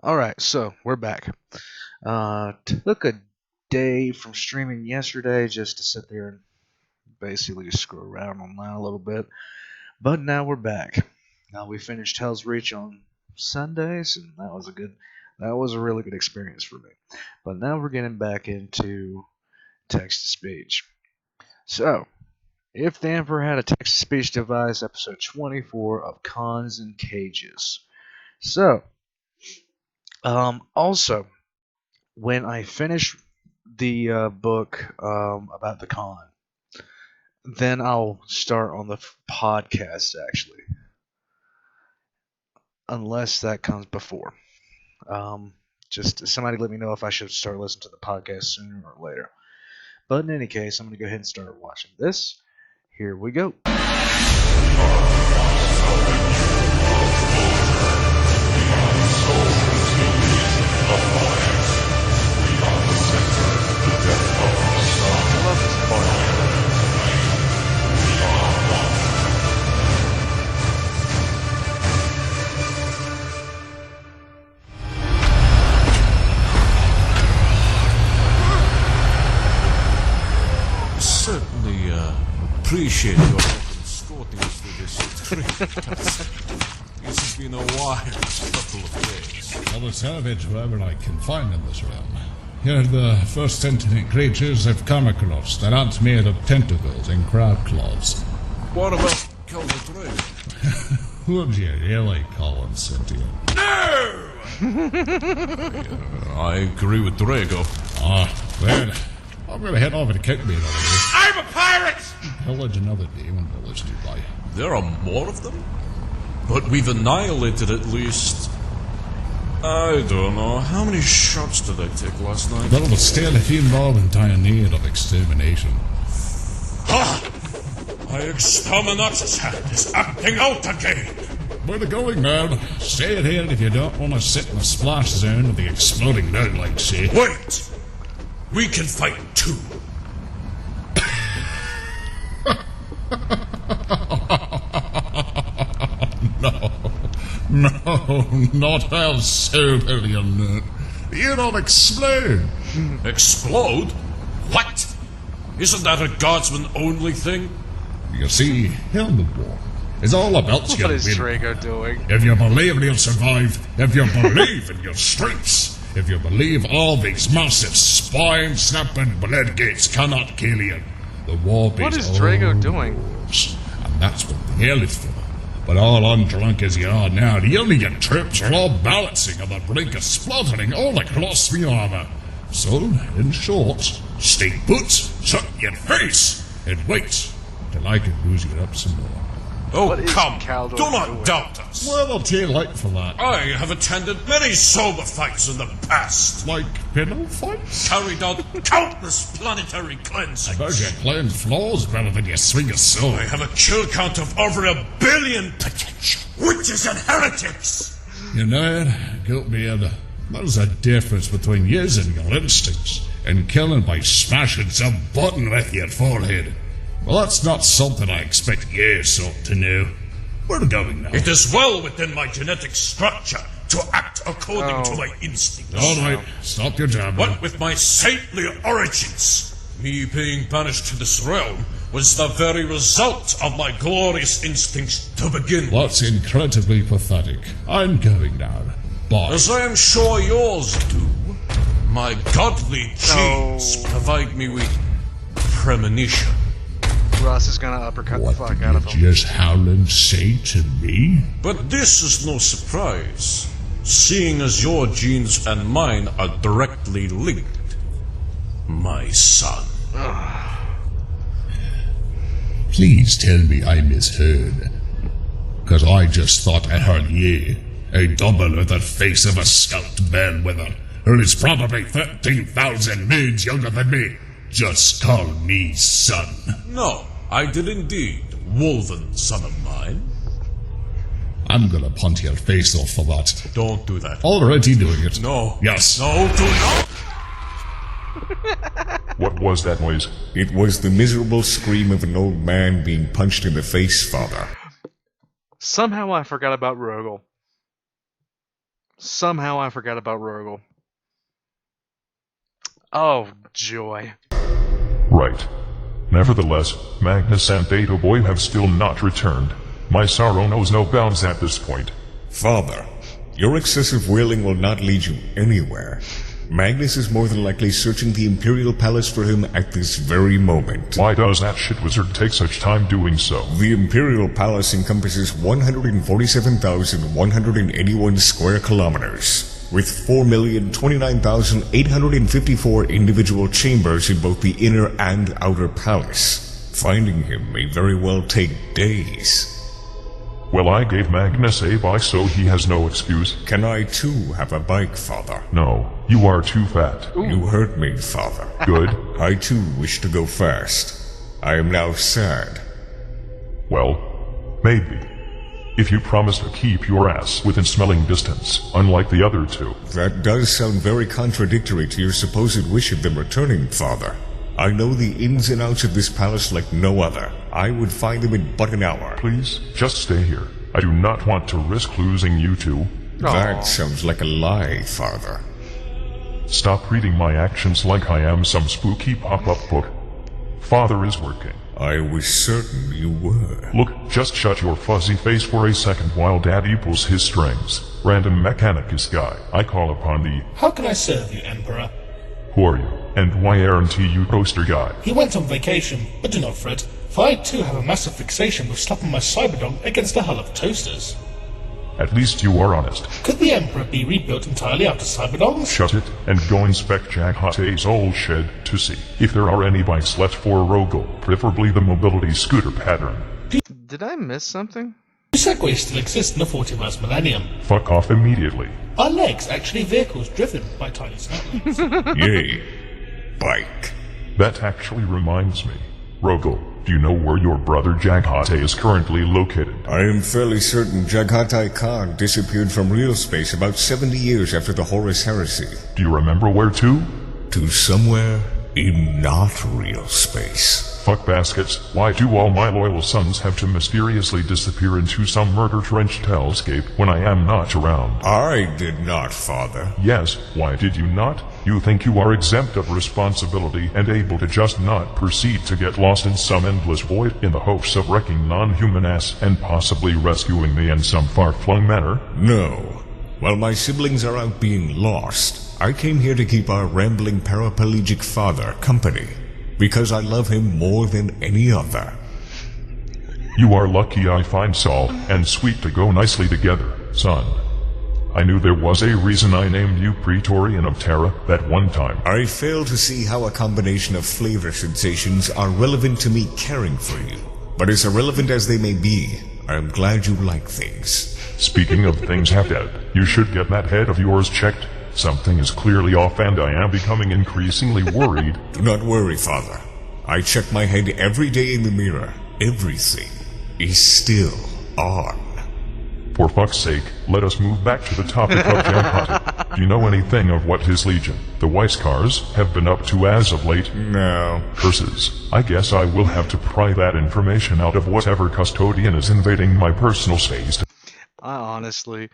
Alright, so we're back. Took a day from streaming yesterday just to sit there and basically screw around online a little bit. But now we're back. Now we finished Hell's Reach on Sundays, and that was a really good experience for me. But now we're getting back into text to speech. So, if the Emperor had a text to speech device, episode 24 of Cons and Cages. So, also, when I finish the book about the con, then I'll start on the podcast, actually. Unless that comes before. Just somebody let me know if I should start listening to the podcast sooner or later. But in any case, I'm going to go ahead and start watching this. Here we go. Certainly appreciate your escorting us through this trip. This has been a wild couple of days. Well, the salvage wherever I can find in this realm. Here, the first sentient creatures of Commorragh that aren't made of tentacles and crab claws. What about Calvert? Would you really call them sentient? No! I agree with Drago. Well, I'm gonna head over to Cookbeat over here. I'm a pirate! Pillage another demon village nearby. There are more of them? But we've annihilated at least... I don't know. How many shots did I take last night? Well, but still, if you more in dire need of extermination. Ha! My exterminatus hand is acting out again! Where are going, man? Stay in here if you don't want to sit in the splash zone with the exploding nerd like shit. Wait! We can fight too. No, not how so, Billion Nerd. You don't explode. Explode? What? Isn't that a guardsman only thing? You see, Helmet War is all about What your is will. Drago doing? If you believe you'll survive, if you believe in your strengths, if you believe all these massive spine-snapping blood gates cannot kill you, the war beats What is Drago all doing? wars. And that's what the hell is for. But all undrunk as you are now, the only troops are all balancing on the brink of splattering all across the armor. So, in short, stay put, shut your face, and wait till I can booze you up some more. Oh, What is come. Caldor Do not doing? doubt us. Well, I'll tell you late for that. I have attended many sober fights in the past. Like pillow fights? Carried out countless planetary I cleansings. bet you cleanse floors better than you swing a sword. I have a kill count of over 1 billion potential witches and heretics. You know, Guiltbeard, there's a difference between using your instincts and killing by smashing some button with your forehead. Well, that's not something I expect you sort to know. We're going now. It is well within my genetic structure to act according to my instincts. All right, stop your jabbing. What with my saintly origins, me being banished to this realm was the very result of my glorious instincts to begin with. That's incredibly pathetic. I'm going now. Bye. As I am sure yours do, my godly genes No. provide me with premonition. Russ is gonna uppercut the What fuck did out you of him. just howling say to me? But this is no surprise, seeing as your genes and mine are directly linked, my son. Please tell me I misheard. 'Cause I just thought I heard you, a double with the face of a scout bellwether, who is probably 13,000 moons younger than me. Just call me son. No, I did indeed, woven son of mine. I'm gonna punt your face off for that. Don't do that. Already doing it. No. Yes. No, do not. What was that noise? It was the miserable scream of an old man being punched in the face, Father. Somehow I forgot about Rogel. Somehow I forgot about Rogel. Oh, joy. Right. Nevertheless, Magnus and Data Boy have still not returned. My sorrow knows no bounds at this point. Father, your excessive wailing will not lead you anywhere. Magnus is more than likely searching the Imperial Palace for him at this very moment. Why does that shit wizard take such time doing so? The Imperial Palace encompasses 147,181 square kilometers, with 4,029,854 individual chambers in both the inner and outer palace. Finding him may very well take days. Well, I gave Magnus a bike, so he has no excuse. Can I too have a bike, Father? No, you are too fat. You hurt me, Father. Good. I too wish to go fast. I am now sad. Well, maybe. If you promise to keep your ass within smelling distance, unlike the other two. That does sound very contradictory to your supposed wish of them returning, Father. I know the ins and outs of this palace like no other. I would find them in but an hour. Please, just stay here. I do not want to risk losing you two. That sounds like a lie, Father. Stop reading my actions like I am some spooky pop-up book. Father is working. I was certain you were. Look, just shut your fuzzy face for a second while Daddy pulls his strings. Random mechanicus guy. I call upon thee. How can I serve you, Emperor? Who are you? And why aren't you toaster guy? He went on vacation, but do not fret, for I too have a massive fixation with slapping my cyberdog against a hull of toasters. At least you are honest. Could the Emperor be rebuilt entirely out of cyberdogs? Shut it, and go inspect Jack Hotte's old shed to see if there are any bikes left for Rogel, preferably the mobility scooter pattern. Did I miss something? Do segways still exist in the 41st millennium? Fuck off immediately. Are legs actually vehicles driven by tiny snaplings? Yay. Bike. That actually reminds me. Rogel, do you know where your brother Jaghatai is currently located? I am fairly certain Jaghatai Khan disappeared from real space about 70 years after the Horus Heresy. Do you remember where to? To somewhere in not real space. Fuck baskets, why do all my loyal sons have to mysteriously disappear into some murder-drenched hellscape when I am not around? I did not, Father. Yes, why did you not? You think you are exempt of responsibility and able to just not proceed to get lost in some endless void in the hopes of wrecking non-human ass and possibly rescuing me in some far-flung manner? No. While my siblings are out being lost, I came here to keep our rambling paraplegic father company. Because I love him more than any other. You are lucky I find Saul and Sweet to go nicely together, son. I knew there was a reason I named you Praetorian of Terra that one time. I fail to see how a combination of flavor sensations are relevant to me caring for you. But as irrelevant as they may be, I am glad you like things. Speaking of things half dead, you should get that head of yours checked. Something is clearly off and I am becoming increasingly worried. Do not worry, Father. I check my head every day in the mirror. Everything is still on. For fuck's sake, let us move back to the topic of Jaghatai. Do you know anything of what his legion, the Weisskars, have been up to as of late? No. Curses. I guess I will have to pry that information out of whatever custodian is invading my personal space. I honestly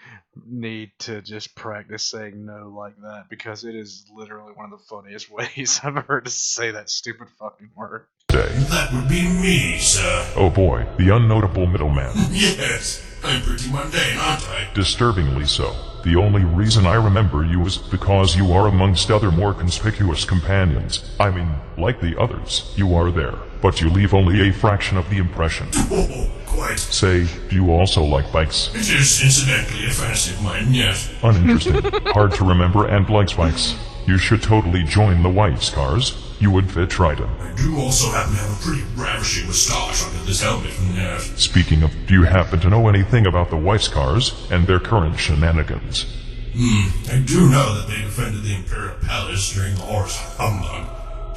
need to just practice saying no like that because it is literally one of the funniest ways I've heard to say that stupid fucking word. That would be me, sir. Oh boy, the unnotable middleman. Yes, I'm pretty mundane, aren't I? Disturbingly so. The only reason I remember you is because you are amongst other more conspicuous companions. I mean, like the others, you are there, but you leave only a fraction of the impression. Oh, quite. Say, do you also like bikes? It is incidentally a fancy of mine, yes. Uninteresting, hard to remember and likes bikes. You should totally join the Weisskars. You would fit Triton. I do also happen to have a pretty ravishing moustache under this helmet, yes. Speaking of, do you happen to know anything about the Weisskars and their current shenanigans? I do know that they defended the Imperial Palace during the Horus Humbug.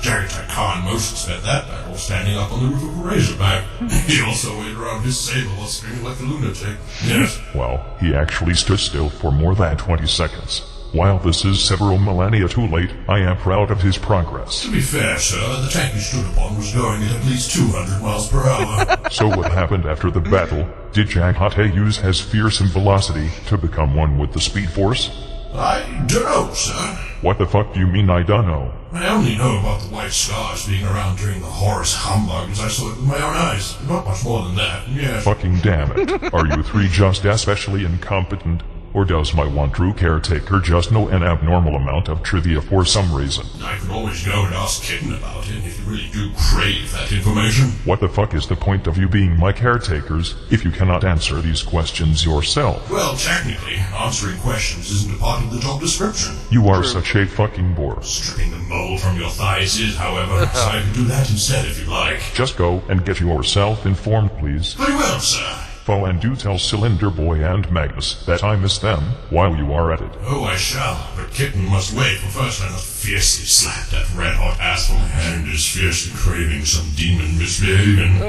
Jaghatai Khan most spent that battle standing up on the roof of a razorback. He also waved around his saber while screaming like a lunatic. Yes. Well, he actually stood still for more than 20 seconds. While this is several millennia too late, I am proud of his progress. To be fair, sir, the tank you stood upon was going at least 200 miles per hour. So what happened after the battle? Did Jaghate use his fearsome velocity to become one with the Speed Force? I don't know, sir. What the fuck do you mean I don't know? I only know about the white scars being around during the Horus humbug as I saw it with my own eyes. Not much more than that, yes. Fucking damn it. Are you three just especially incompetent? Or does my one true caretaker just know an abnormal amount of trivia for some reason? I could always go and ask Kitten about it if you really do crave that information. What the fuck is the point of you being my caretakers if you cannot answer these questions yourself? Well, technically, answering questions isn't a part of the job description. You are such a fucking bore. Stripping the mold from your thighs is, however, so I can do that instead if you like. Just go and get yourself informed, please. Very well, sir. Oh, and do tell Cylinder Boy and Magnus that I miss them while you are at it. Oh, I shall, but Kitten must wait, for first I must fiercely slap that red-hot ass from my hand is fiercely craving some demon misbehaving.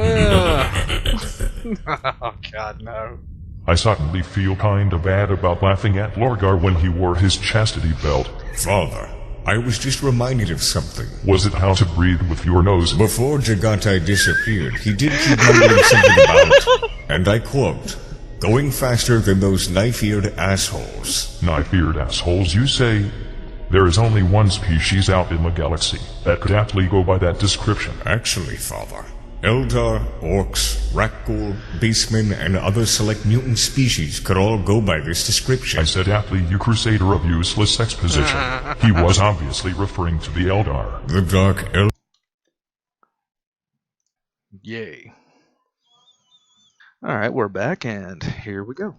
Oh, God, no. I suddenly feel kinda bad about laughing at Lorgar when he wore his chastity belt. Father, I was just reminded of something. Was it how to breathe with your nose? Before Jagatai disappeared, he did keep mumbling something about, and I quote, going faster than those knife-eared assholes. Knife-eared assholes, you say? There is only one species out in the galaxy that could aptly go by that description. Actually, Father, Eldar, Orcs, Rakghoul, Beastmen, and other select mutant species could all go by this description. I said aptly, you crusader of useless exposition. He was obviously referring to the Eldar. The Dark Yay. Alright, we're back, and here we go.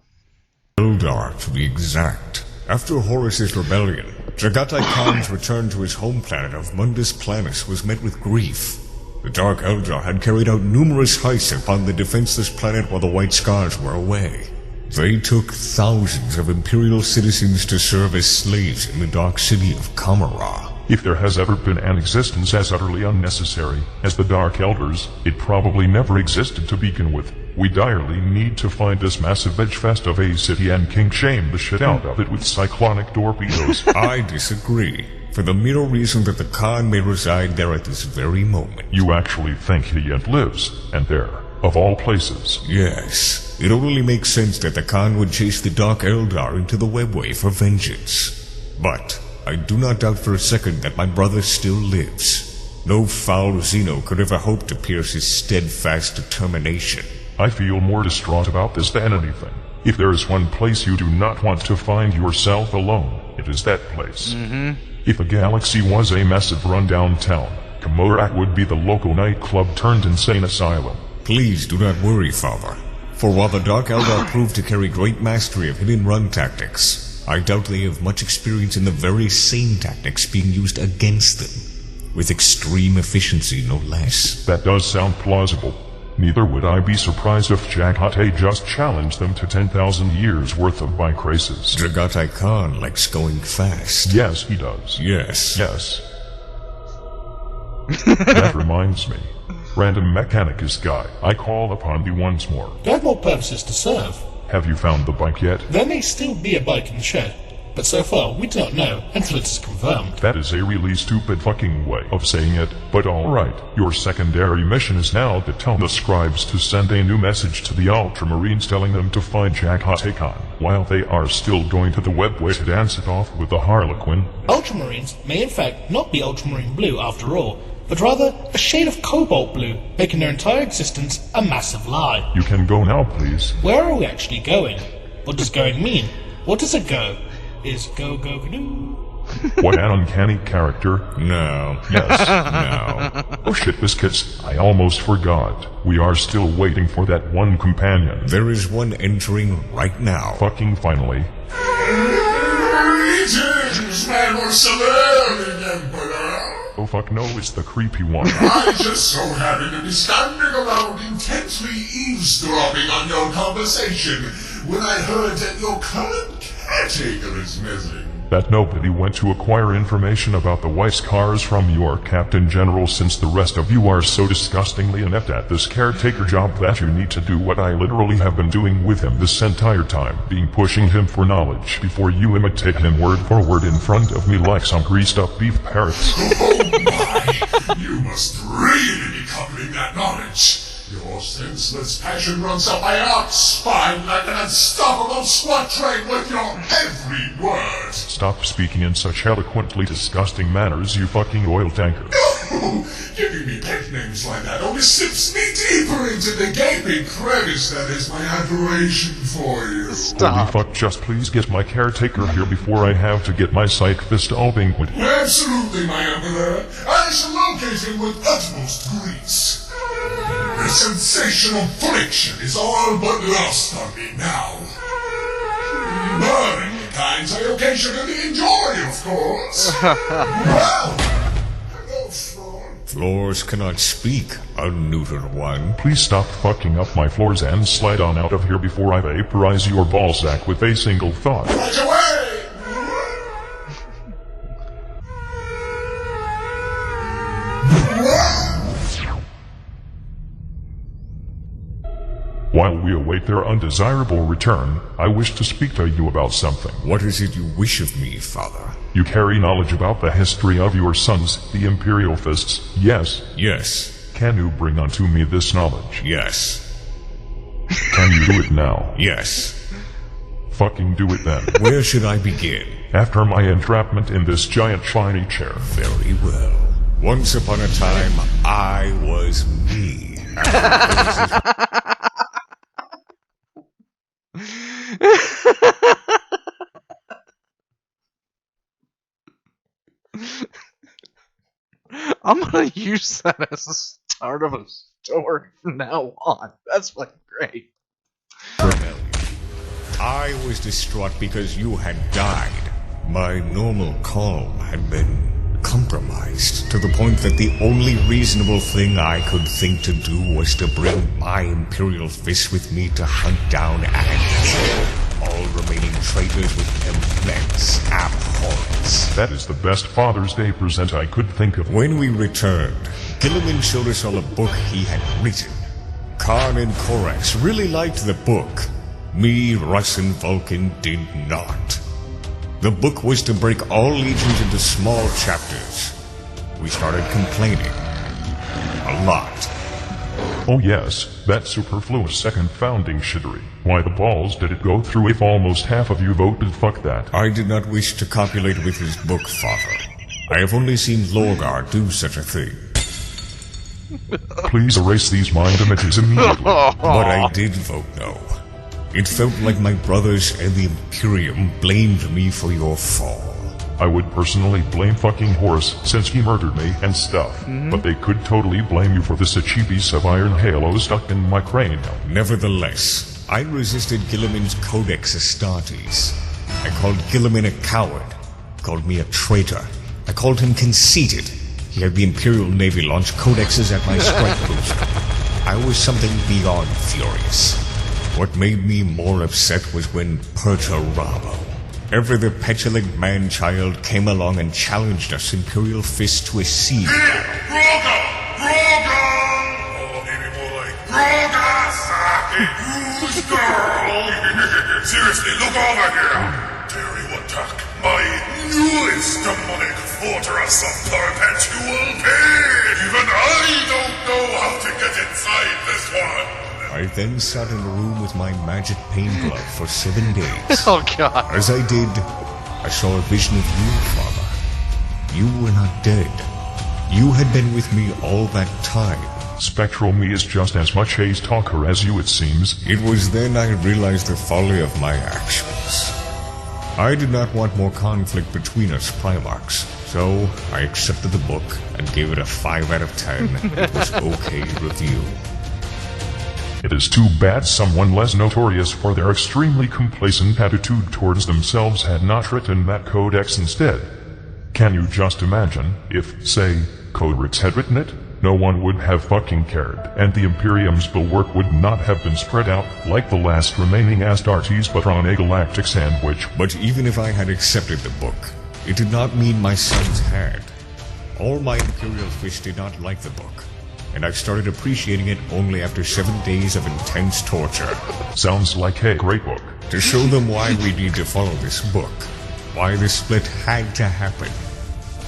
Eldar, to be exact. After Horus's rebellion, Jagatai Khan's return to his home planet of Mundus Planus was met with grief. The Dark Eldar had carried out numerous heists upon the defenseless planet while the White Scars were away. They took thousands of Imperial citizens to serve as slaves in the dark city of Commorragh. If there has ever been an existence as utterly unnecessary as the Dark Elders, it probably never existed to begin with. We direly need to find this massive edgefest of a city and king shame the shit out of it with cyclonic torpedoes. I disagree, for the mere reason that the Khan may reside there at this very moment. You actually think he yet lives, and there, of all places. Yes, it only makes sense that the Khan would chase the Dark Eldar into the webway for vengeance. But I do not doubt for a second that my brother still lives. No foul Xeno could ever hope to pierce his steadfast determination. I feel more distraught about this than anything. If there is one place you do not want to find yourself alone, it is that place. If the galaxy was a massive rundown town, Commorragh would be the local nightclub turned insane asylum. Please do not worry, Father. For while the Dark Eldar proved to carry great mastery of hidden run tactics, I doubt they have much experience in the very same tactics being used against them, with extreme efficiency no less. That does sound plausible. Neither would I be surprised if Jaghate just challenged them to 10,000 years worth of bike races. Jagatai Khan likes going fast. Yes, he does. Yes. Yes. That reminds me. Random Mechanicus guy, I call upon thee once more. I have more purposes to serve. Have you found the bike yet? There may still be a bike in the shed, but so far we do not know until it is confirmed. That is a really stupid fucking way of saying it, but alright. Your secondary mission is now to tell the scribes to send a new message to the Ultramarines telling them to find Jaghate Khan, while they are still going to the webway to dance it off with the Harlequin. Ultramarines may in fact not be ultramarine blue after all, but rather a shade of cobalt blue, making their entire existence a massive lie. You can go now, please. Where are we actually going? What does going mean? What is a go? Is go go go do? What an uncanny character. No. Yes. No. Oh shit, biscuits. I almost forgot. We are still waiting for that one companion. There is one entering right now. Fucking finally. Greetings, my most alluring Emperor. Oh fuck no, it's the creepy one. I just so happen to be standing around intensely eavesdropping on your conversation when I heard that your current caretaker is missing. that nobody went to acquire information about the Weiss cars from your Captain General, since the rest of you are so disgustingly inept at this caretaker job that you need to do what I literally have been doing with him this entire time, being pushing him for knowledge before you imitate him word for word in front of me like some greased up beef parrots. Oh my! You must really be coupling that knowledge. Your senseless passion runs up my arched spine like an unstoppable SWAT train with your every word. Stop speaking in such eloquently disgusting manners, you fucking oil tanker. No! Giving me pet names like that only slips me deeper into the gaping crevice that is my adoration for you. Holy fuck, just please get my caretaker here before I have to get my psych fist all banquet. Absolutely, my emperor. I shall locate him with utmost grace. The sensational friction is all but lost on me now. Burning the kinds I occasionally enjoy, of course. Well, hello, Floor. Floors cannot speak, unneutered one. Please stop fucking up my floors and slide on out of here before I vaporize your ballsack with a single thought. Right away! While we await their undesirable return, I wish to speak to you about something. What is it you wish of me, Father? You carry knowledge about the history of your sons, the Imperial Fists, yes? Yes. Can you bring unto me this knowledge? Yes. Can you do it now? Yes. Fucking do it then. Where should I begin? After my entrapment in this giant shiny chair. Very well. Once upon a time, I was me. I'm gonna use that as the start of a story from now on. That's fucking great. Rebellion. I was distraught because you had died. My normal calm had been compromised to the point that the only reasonable thing I could think to do was to bring my Imperial Fist with me to hunt down and kill all remaining traitors with immense abhorrence. That is the best Father's Day present I could think of. When we returned, Gilliman showed us all a book he had written. Khan and Corax really liked the book. Me, Russ, and Vulcan did not. The book was to break all legions into small chapters. We started complaining. A lot. Oh yes, that superfluous second founding shittery. Why the balls did it go through if almost half of you voted fuck that? I did not wish to copulate with his book, Father. I have only seen Lorgar do such a thing. Please erase these mind images immediately. But I did vote no. It felt like my brothers and the Imperium blamed me for your fall. I would personally blame fucking Horus since he murdered me and stuff, but they could totally blame you for this itchy piece of iron halo stuck in my cranium. Nevertheless, I resisted Gilliman's Codex Astartes. I called Gilliman a coward, called me a traitor. I called him conceited. He had the Imperial Navy launch codexes at my strike booster. I was something beyond furious. What made me more upset was when Perturabo, ever the petulant man-child, came along and challenged us Imperial Fist to a siege battle. Roga! Roga! Oh, maybe more like Roga Saki! Who's girl? Seriously, look over here! Terry Watak, my newest demonic fortress of perpetual pain! Even I don't know how to get inside this one! I then sat in a room with my magic pain glove for 7 days. Oh god. As I did, I saw a vision of you, Father. You were not dead. You had been with me all that time. Spectral me is just as much a talker as you, it seems. It was then I realized the folly of my actions. I did not want more conflict between us Primarchs, so I accepted the book and gave it a 5 out of 10. It was okay review. It is too bad someone less notorious for their extremely complacent attitude towards themselves had not written that codex instead. Can you just imagine if, say, Codex had written it? no one would have fucking cared, and the Imperium's bulwark would not have been spread out like the last remaining Astartes but on a galactic sandwich. But even if I had accepted the book, it did not mean my sons had. All my Imperial fish did not like the book, and I started appreciating it only after 7 days of intense torture. Sounds like a great book. To show them why we need to follow this book, why this split had to happen,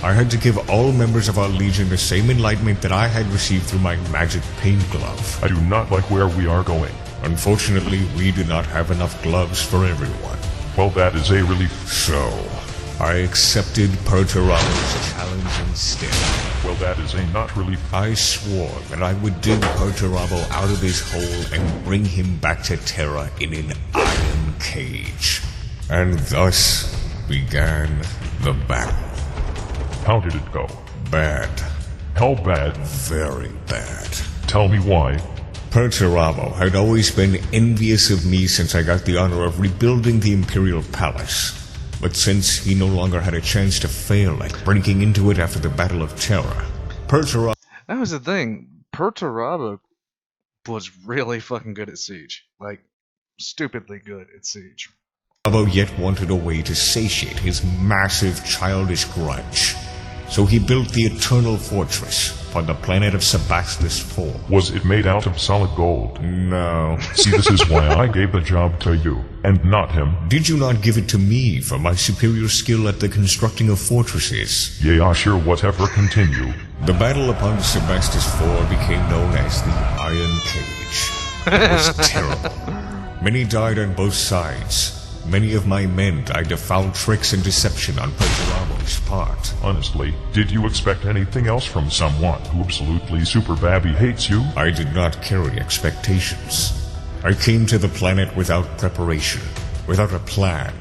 I had to give all members of our Legion the same enlightenment that I had received through my magic pain glove. I do not like where we are going. Unfortunately, we do not have enough gloves for everyone. Well, that is a relief. So, I accepted Perturabo's challenge instead. Well, that is a not relief. I swore that I would dig Perturabo out of his hole and bring him back to Terra in an iron cage. And thus began the battle. How did it go? Bad. How bad? Very bad. Tell me why. Perturabo had always been envious of me since I got the honor of rebuilding the Imperial Palace. But since he no longer had a chance to fail at breaking into it after the Battle of Terra, Perturabo... That was the thing. Perturabo was really fucking good at Siege. Like, stupidly good at Siege. yet wanted a way to satiate his massive childish grudge. So he built the Eternal Fortress upon the planet of Sebastus IV. Was it made out of solid gold? No. See, this is why I gave the job to you, and not him. Did you not give it to me for my superior skill at the constructing of fortresses? Yeah, sure, whatever, continue. The battle upon Sebastus IV became known as the Iron Cage. It was terrible. Many died on both sides. Many of my men died to foul tricks and deception on Perturabo's part. Honestly, did you expect anything else from someone who absolutely super babby hates you? I did not carry expectations. I came to the planet without preparation, without a plan,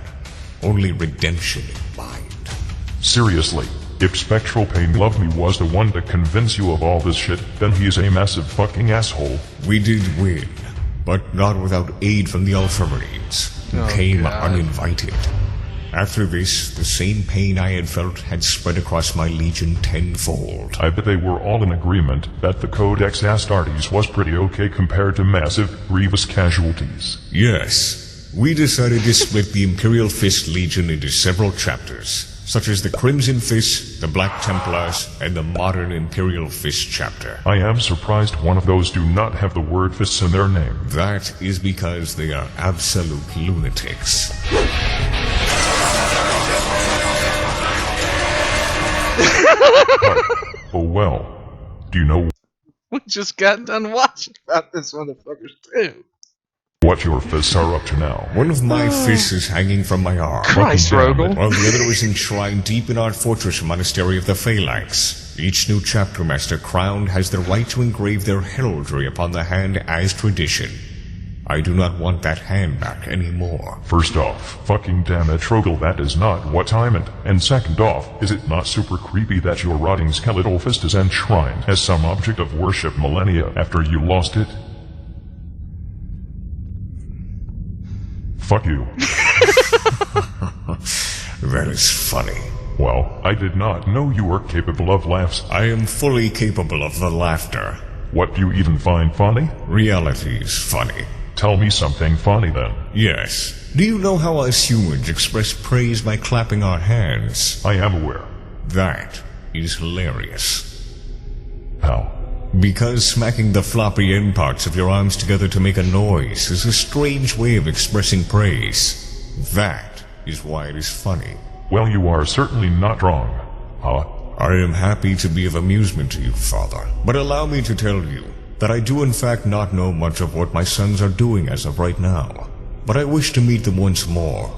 only redemption in mind. Seriously, if Spectral Pain Love Me was the one to convince you of all this shit, then he's a massive fucking asshole. We did win, but not without aid from the Ultramarines, who came uninvited. After this, the same pain I had felt had spread across my legion tenfold. I bet they were all in agreement that the Codex Astartes was pretty okay compared to massive, grievous casualties. Yes, we decided to split the Imperial Fist Legion into several chapters, such as the Crimson Fist, the Black Templars, and the modern Imperial Fist chapter. I am surprised one of those do not have the word fists in their name. That is because they are absolute lunatics. Oh well. Do you know We just got done watching about this motherfuckers too. what your fists are up to now? One of my fists is hanging from my arm, Christ, Fucking damn Rogel. it. while the other is enshrined deep in our fortress monastery of the Phalanx. Each new chapter master crowned has the right to engrave their heraldry upon the hand as tradition. I do not want that hand back anymore. First off, fucking damn it, Trogel, that is not what I meant. And second off, is it not super creepy that your rotting skeletal fist is enshrined as some object of worship millennia after you lost it? Fuck you. That is funny. Well, I did not know you were capable of laughs. I am fully capable of the laughter. What do you even find funny? Reality is funny. Tell me something funny then. Yes. Do you know how us humans express praise by clapping our hands? I am aware. That is hilarious. How? Because smacking the floppy end parts of your arms together to make a noise is a strange way of expressing praise. That is why it is funny. Well, you are certainly not wrong. Huh? I am happy to be of amusement to you, Father, but allow me to tell you that I do in fact not know much of what my sons are doing as of right now, but I wish to meet them once more,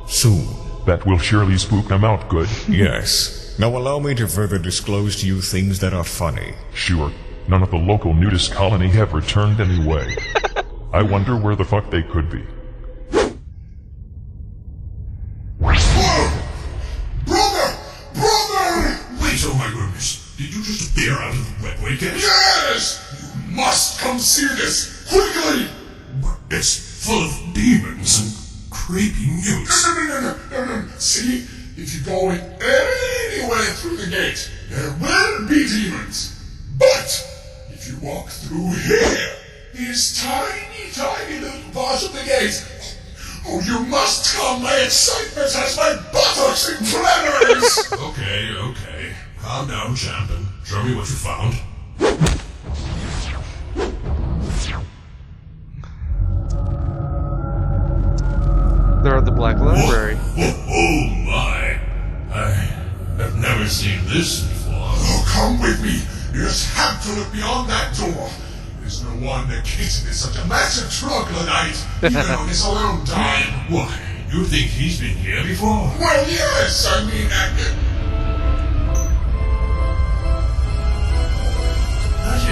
soon. That will surely spook them out good. Yes. Now allow me to further disclose to you things that are funny. Sure. None of the local nudist colony have returned anyway. I wonder where the fuck they could be. Whoa! Brother! Brother! Wait, oh my goodness. Did you just appear out of the wet wicket? Yes! You must come see this! Quickly! But it's full of demons and creepy mutes. No. See? If you go in any way through the gate, there will be demons. But If you walk through here, these tiny little bars of the gate. Oh, you must come. My excitement has my buttocks in tremors. Okay. Calm down, champion. Show me what you found. They're at the Black Library. Oh my. I have never seen this before. Oh, come with me. You just have to look beyond that door. There's no wonder Kitten is such a massive troglodyte, even on his alone time. Why, you think he's been here before? Well, yes, I mean, that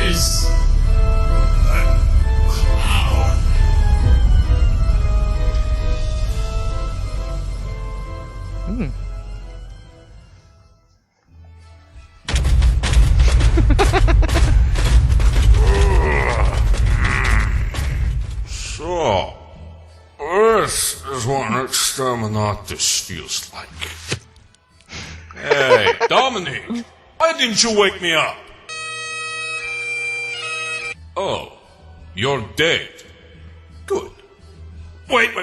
is... a clown. So, this is what an exterminatus feels like. Hey, Dominic, why didn't you wake me up? Oh, you're dead. Good. Wait,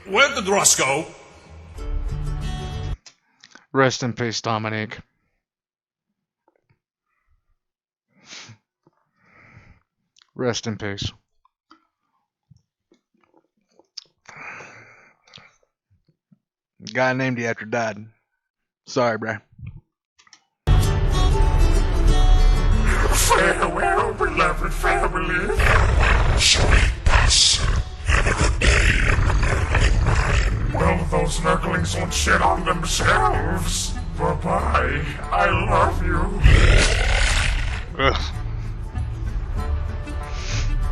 where did Russ go? Rest in peace, Dominic. Rest in peace. Guy named you after died. Sorry, bro. Farewell, beloved family. Well, those Nurglings won't shit on themselves. Bye-bye. I love you. Ugh.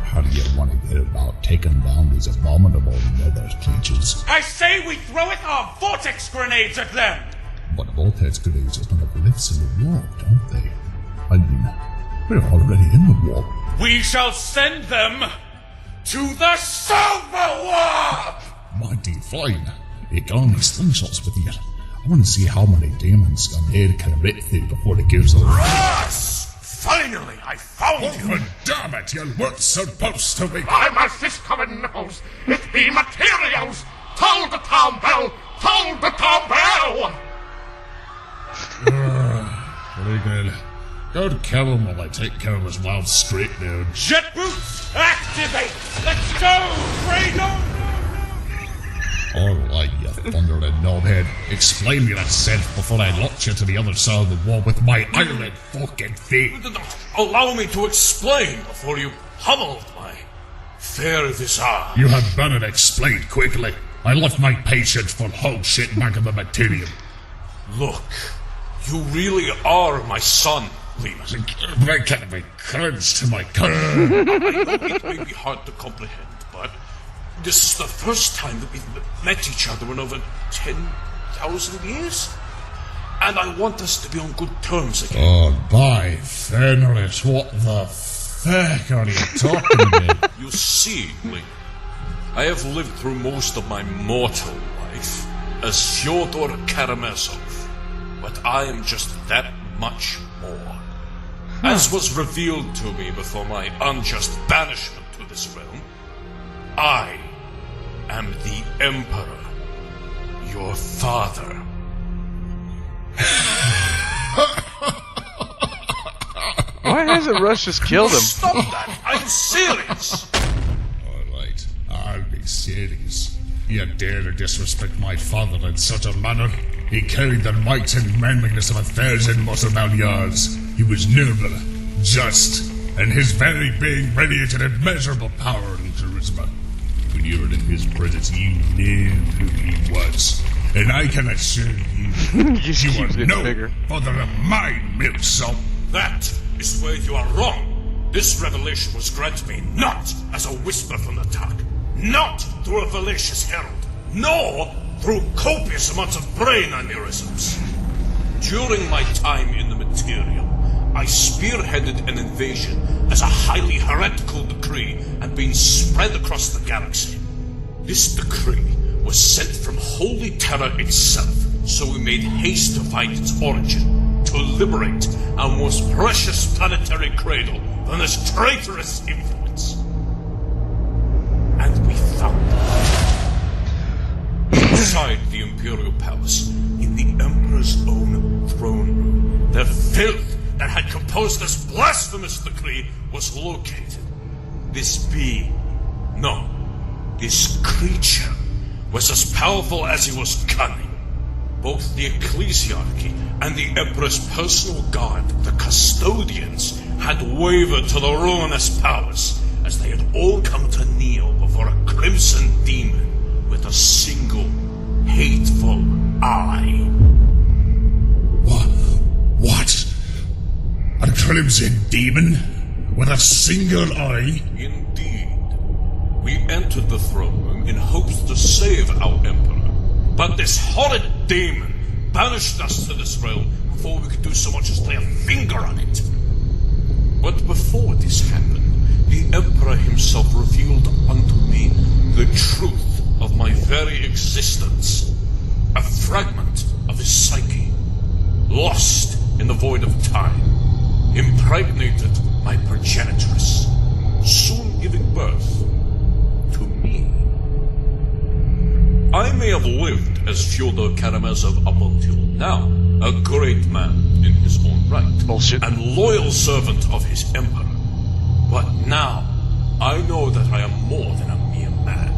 How do you want to get about taking down these abominable nether creatures? I say we throw it our vortex grenades at them! But vortex grenades just have lifts in the warp, don't they? I mean, we're already in the warp. We shall send them to the Silver Warp! Mighty fine. You got any slingshots with you? I want to see how many demons a nerd can rip through before it gives up. Russ! Finally, I found you! Oh, damn it, you weren't supposed to be. I must discover knows it be materials! Toll the town bell! Toll the town bell! Very good. Go to kill him while I take care of his wild street dude. Jet boots, activate! Let's go! Freedom! Alright, you thundering knobhead. Explain me that self before I launch you to the other side of the wall with my iron fucking feet. Allow me to explain before you pummeled my fair visage. You had better explain quickly. I left my patience for whole shit back in the material. Look, you really are my son, Lemus. Making me cringe to my cut. I know it may be hard to comprehend, but this is the first time that we've met each other in over 10,000 years. And I want us to be on good terms again. Oh, by Fenris, what the fuck are you talking about? You see, Lee, I have lived through most of my mortal life as Fyodor Karamazov, but I am just that much more. As was revealed to me before my unjust banishment to this realm, I am the Emperor, your father. Why hasn't Rush just killed him? Stop that! I'm serious! Alright, I'll be serious. You dare to disrespect my father in such a manner? He carried the might and manliness of 1,000 muscle-bound yards. He was noble, just, and his very being radiated immeasurable power and charisma. When you were in his presence, you knew who he was. And I can assure you, you are no father of my milk salt. That is where you are wrong. This revelation was granted me not as a whisper from the dark, not through a fallacious herald, nor through copious amounts of brain aneurysms. During my time in the material, I spearheaded an invasion as a highly heretical decree and being spread across the galaxy. This decree was sent from Holy Terror itself, so we made haste to find its origin, to liberate our most precious planetary cradle, the on this traitorous influence. And we found them. Inside the Imperial Palace, in the Emperor's own throne room, the filth that had composed this blasphemous decree was located. This being, no, this creature, was as powerful as he was cunning. Both the ecclesiarchy and the Emperor's personal guard, the custodians, had wavered to the ruinous powers, as they had all come to kneel before a crimson demon with a single hateful eye. What? A crimson demon? With a single eye? Indeed. We entered the throne room in hopes to save our Emperor, but this horrid demon banished us to this realm before we could do so much as lay a finger on it. But before this happened, the Emperor himself revealed unto me the truth of my very existence. A fragment of his psyche, lost in the void of time, impregnated my progenitress, soon giving birth to me. I may have lived as Fyodor Karamazov up until now, a great man in his own right, Bullshit. and loyal servant of his emperor. But now, I know that I am more than a mere man.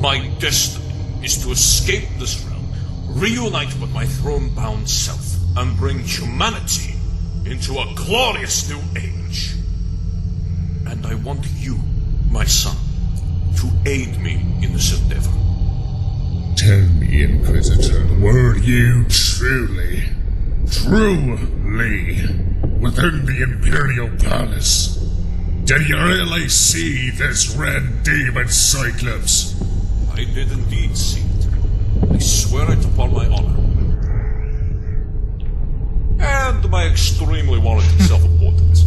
My destiny is to escape this realm, reunite with my throne-bound self, and bring humanity into a glorious new age. And I want you, my son, to aid me in this endeavor. Tell me, Inquisitor, were you truly within the Imperial Palace? Did you really see this red demon Cyclops? I did indeed see it. I swear it upon my honor. And my extremely warranted self-importance.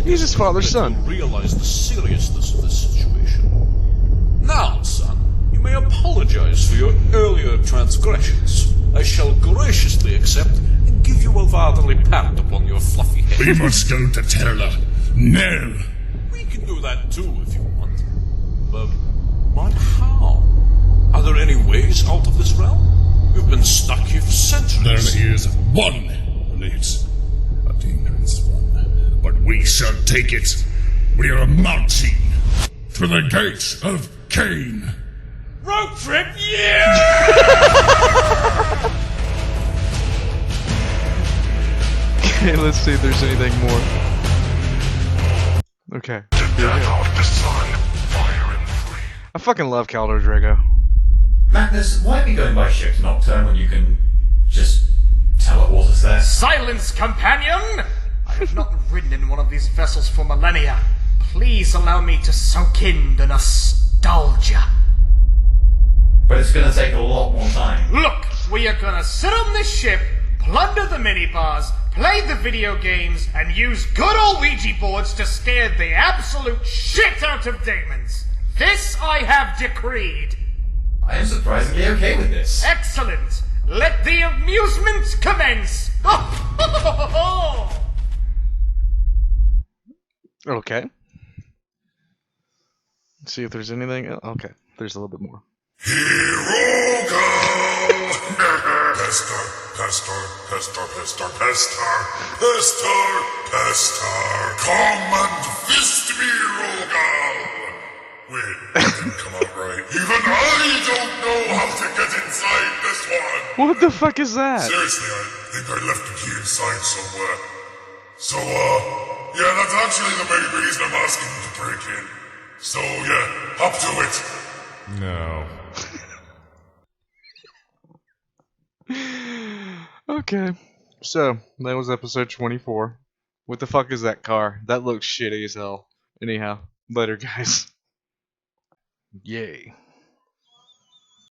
He's his father's son. You realize the seriousness of this situation. Now, son, you may apologize for your earlier transgressions. I shall graciously accept and give you a fatherly pat upon your fluffy head. We must go to Terra. No! We can do that too if you want. But how? Are there any ways out of this realm? We've been stuck here for centuries. There is one route. A dangerous one. But we shall take it. We are marching through the gates of Cain. Road trip, yeah! Okay, let's see if there's anything more. Okay. I fucking love Caldor Drago. Magnus, why are we going by ship to Nocturne when you can just teleport us there? Silence, companion! I have not ridden in one of these vessels for millennia. Please allow me to soak in the nostalgia. But it's gonna take a lot more time. Look, we are gonna sit on this ship, plunder the minibars, play the video games, and use good old Ouija boards to scare the absolute shit out of demons. This I have decreed. I am surprisingly okay with this. Excellent. Let the amusement commence. Okay. Let's see if there's anything. Okay, there's a little bit more. Pestar, come and fist me, Rogal! Wait, that didn't come out right. Even I don't know how to get inside this one! What the fuck is that? Seriously, I think I left the key inside somewhere. So, yeah, that's actually the main reason I'm asking you to break in. So, yeah, hop to it. No. Okay. So, that was episode 24. What the fuck is that car? That looks shitty as hell. Anyhow, later, guys. Yay.